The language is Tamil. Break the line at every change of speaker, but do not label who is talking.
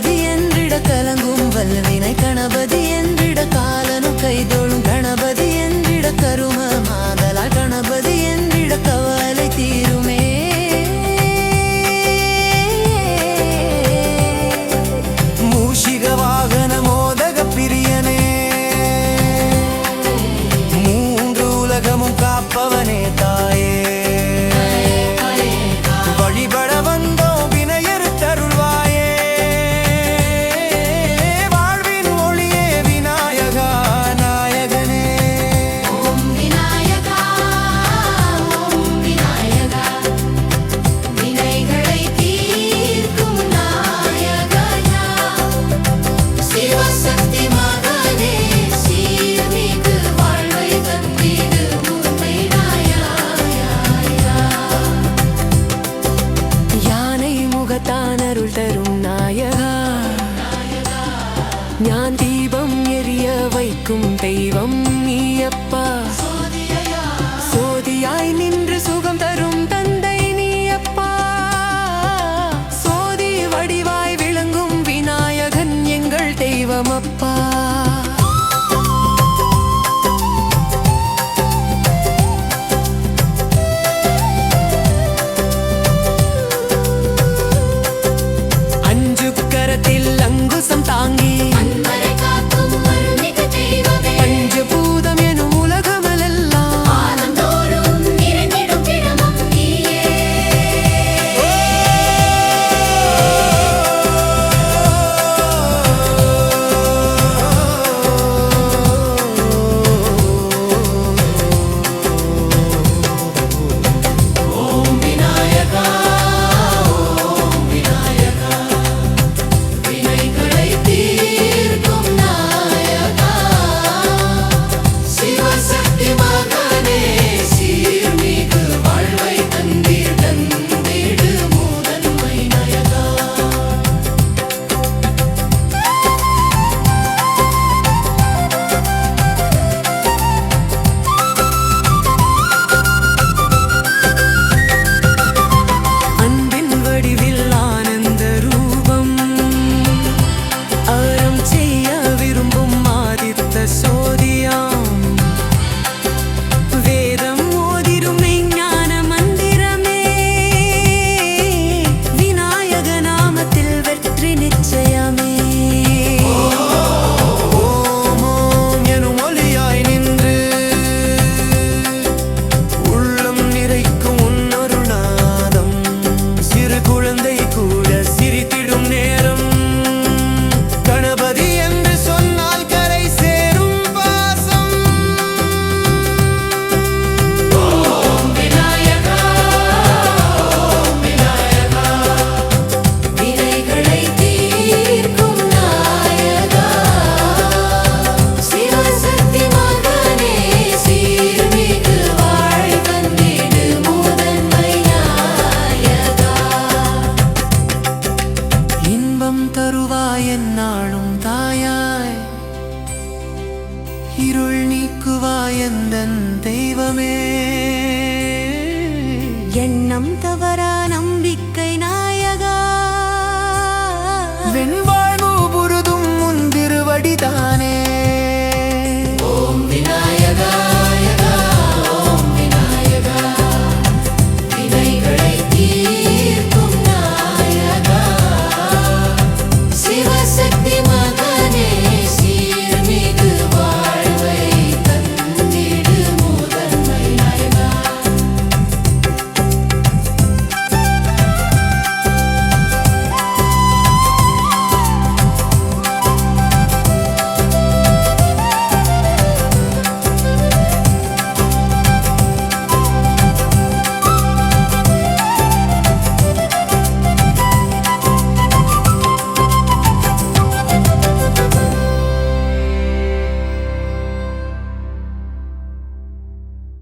கணபதி என்றிட கலங்கும் வல்வினை கணபதி என்றிட காலனு கைதொழும் கணபதி என்றிட கரும மாதலா கணபதி என்றிட கவலை தீருமே மூஷிக வாகன மோதக பிரியனே மூன்று உலகமும் காப்பவனே தாயே வழிபட வந்தோம் வினையறு தருள்வாயே வாழ்வின் ஒளியே விநாயகா நாயகனே
ஓம் விநாயகா ஓம் விநாயகா வினைகளை தீர்க்கும் நாயகா சிவசக்தி மகனே சீர்மிகு வாழ்வை தந்திடு உண்மை
யானை முகத்தான் அருள் தரும் நாயகா ஞான் தீபம் எரிய வைக்கும் தெய்வம் நீயப்பா சோதியாய் நின்று சுகம் தரும் தந்தை நீயப்பா சோதி வடிவாய் விளங்கும் விநாயகன் எங்கள் தெய்வம் அப்பா அஞ்சு கரத்தில் அங்குசம் தாங்கி
அன்பரை காக்கும் அருள்மிகு தெய்வமே
பஞ்சபூதம் எனும் உலகமெல்லாம்
ஆனந்தோறும் நிறைந்திடும் தினமும் நீயே ஓம் விநாயகா ஓம் விநாயகா வினைகளை தீர்க்கும் நாயகா சிவசக்தி மகனே சீர்மிகு வாழ்வை தந்திடு முதன்மை நாயகா
அன்பின் வடிவில் ஆனந்த ரூபம் அறம் செய்ய விரும்பும் ஆதித்த சோதியாம் வேதம் ஓதிரும் மெய்ஞான மந்திரமே விநாயக நாமத்தில் வெற்றி நிச்சயமே ஓம் ஓம் எனும் ஒலியாய் நின்று உள்ளம் நிறைக்கும் உன்னருநாதம் சிறு குழந்தை கூட சிரித்திடும் நேரம் கணபதி என்று சொன்னால் கரை சேரும் பாசம்
ஓம் விநாயகா ஓம் விநாயகா வினைகளை தீர்க்கும் நாயகா சிவசக்தி மகனே சீர்மிகு வாழ் தந்திடு முதன்மை நாயகா
இன்பம் தருவாய் எந்நாளும் தாயாய் இருள் நீக்குவாய் எந்தன் தெய்வமே எண்ணம் தவறா நம்பிக்கை நாயகா வெண்பா